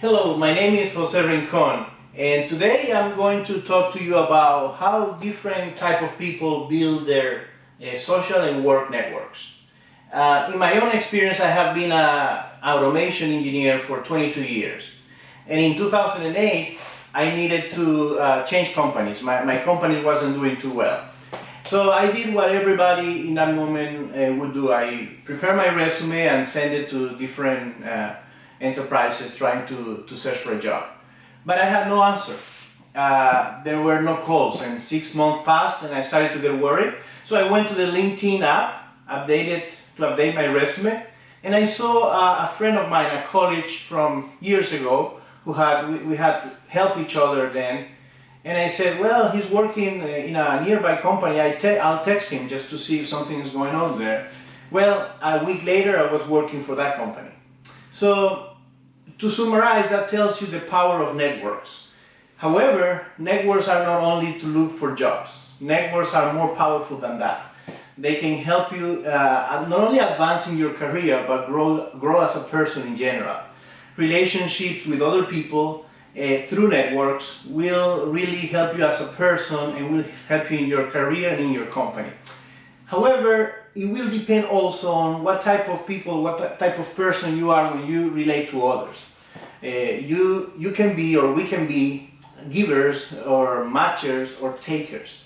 Hello, my name is Jose Rincon, and today I'm going to talk to you about how different type of people build their social and work networks. In my own experience, I have been an automation engineer for 22 years, and in 2008, I needed to change companies. My company wasn't doing too well. So I did what everybody in that moment would do. I prepare my resume and send it to different enterprises trying to search for a job. But I had no answer. There were no calls, and 6 months passed, and I started to get worried. So I went to the LinkedIn app, update my resume, and I saw a friend of mine, a college from years ago, we had helped each other then. And I said, well, he's working in a nearby company. I'll text him just to see if something is going on there. Well, a week later, I was working for that company. So, to summarize, that tells you the power of networks. However, networks are not only to look for jobs. Networks are more powerful than that. They can help you not only advance in your career, but grow as a person in general. Relationships with other people through networks will really help you as a person and will help you in your career and in your company. However, it will depend also on what type of people, what type of person you are when you relate to others. You can be, or we can be, givers or matchers or takers.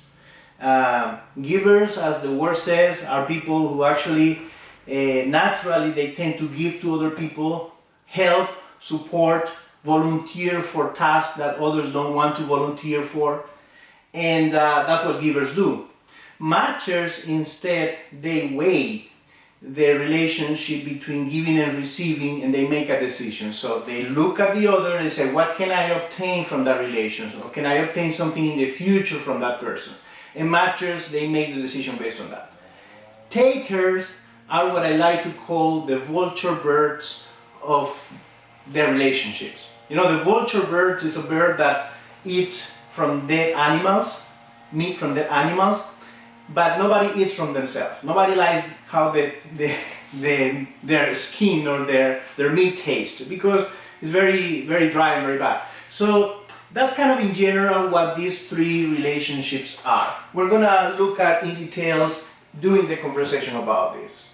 Givers, as the word says, are people who actually naturally they tend to give to other people, help, support, volunteer for tasks that others don't want to volunteer for, and that's what givers do. Matchers, instead, they weigh the relationship between giving and receiving, and they make a decision. So they look at the other and say, what can I obtain from that relationship? Or can I obtain something in the future from that person? And matchers, they make the decision based on that. Takers are what I like to call the vulture birds of their relationships. You know, the vulture bird is a bird that eats from dead animals, meat from dead animals, but nobody eats from themselves. Nobody likes how their skin or their meat tastes, because it's very, very dry and very bad. So that's kind of in general what these three relationships are. We're gonna look at in details during the conversation about this.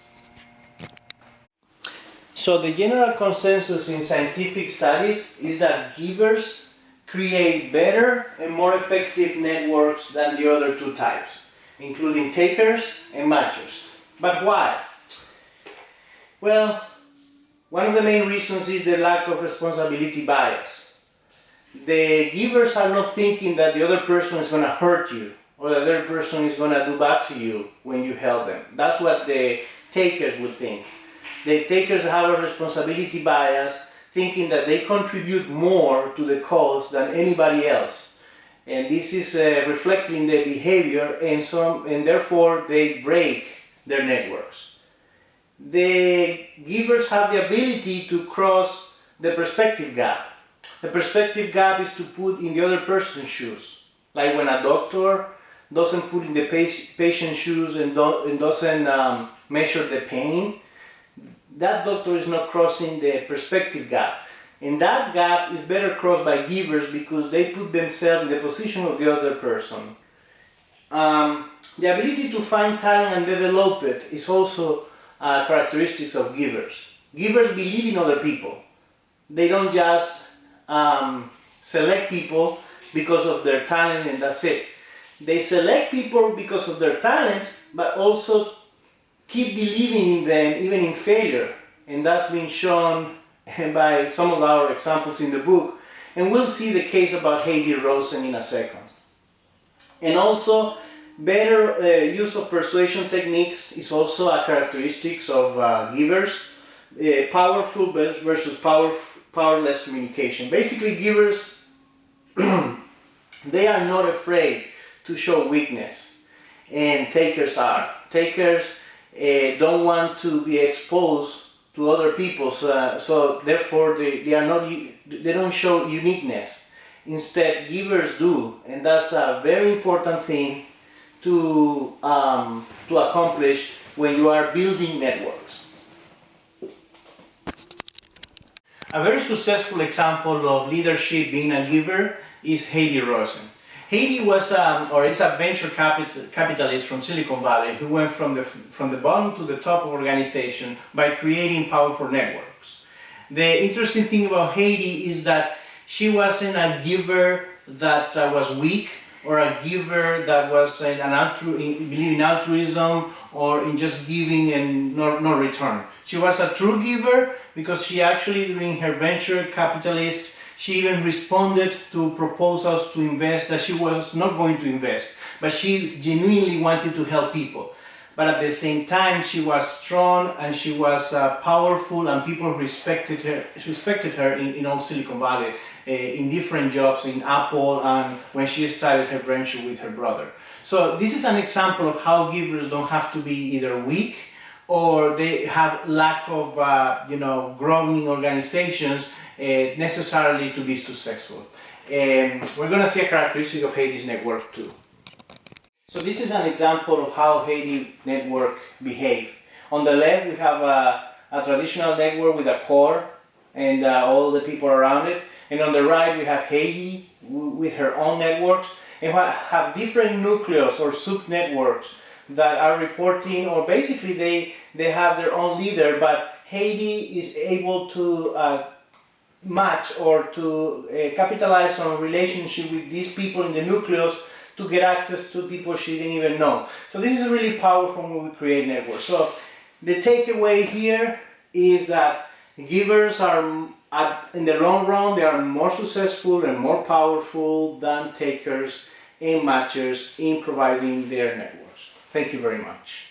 So the general consensus in scientific studies is that givers create better and more effective networks than the other two types, including takers and matchers. But why? Well, one of the main reasons is the lack of responsibility bias. The givers are not thinking that the other person is going to hurt you or the other person is going to do bad to you when you help them. That's what the takers would think. The takers have a responsibility bias, thinking that they contribute more to the cause than anybody else. And this is reflecting their behavior, and therefore they break their networks. The givers have the ability to cross the perspective gap. The perspective gap is to put in the other person's shoes. Like when a doctor doesn't put in the patient's shoes and doesn't measure the pain, that doctor is not crossing the perspective gap. And that gap is better crossed by givers because they put themselves in the position of the other person. The ability to find talent and develop it is also characteristics of givers. Givers believe in other people. They don't just select people because of their talent and that's it. They select people because of their talent, but also keep believing in them even in failure, and that's been shown by some of our examples in the book, and we'll see the case about Heidi Rosen in a second. And also, better use of persuasion techniques is also a characteristic of givers. Powerful versus powerless communication. Basically, givers they are not afraid to show weakness, and takers are. Takers don't want to be exposed to other people, so therefore they don't show uniqueness. Instead, givers do, and that's a very important thing to accomplish when you are building networks. A very successful example of leadership being a giver is Heidi Rosen. Heidi was is a venture capitalist from Silicon Valley who went from the bottom to the top of organization by creating powerful networks. The interesting thing about Heidi is that she wasn't a giver that was weak, or a giver that was believe in altruism or in just giving and no return. She was a true giver because she actually, during her venture capitalist, she even responded to proposals to invest that she was not going to invest, but she genuinely wanted to help people. But at the same time, she was strong and she was powerful, and people respected her in all Silicon Valley, in different jobs in Apple, and when she started her venture with her brother. So this is an example of how givers don't have to be either weak or they have lack of growing organizations necessarily to be successful. We're going to see a characteristic of Heidi's network too. So this is an example of how Heidi network behave. On the left we have a traditional network with a core and all the people around it. And on the right we have Heidi with her own networks, and we have different nucleus or sub-networks that are reporting, or basically they have their own leader, but Heidi is able to match or to capitalize on a relationship with these people in the nucleus to get access to people she didn't even know. So this is really powerful when we create networks. So the takeaway here is that givers are, in the long run, they are more successful and more powerful than takers and matchers in providing their networks. Thank you very much.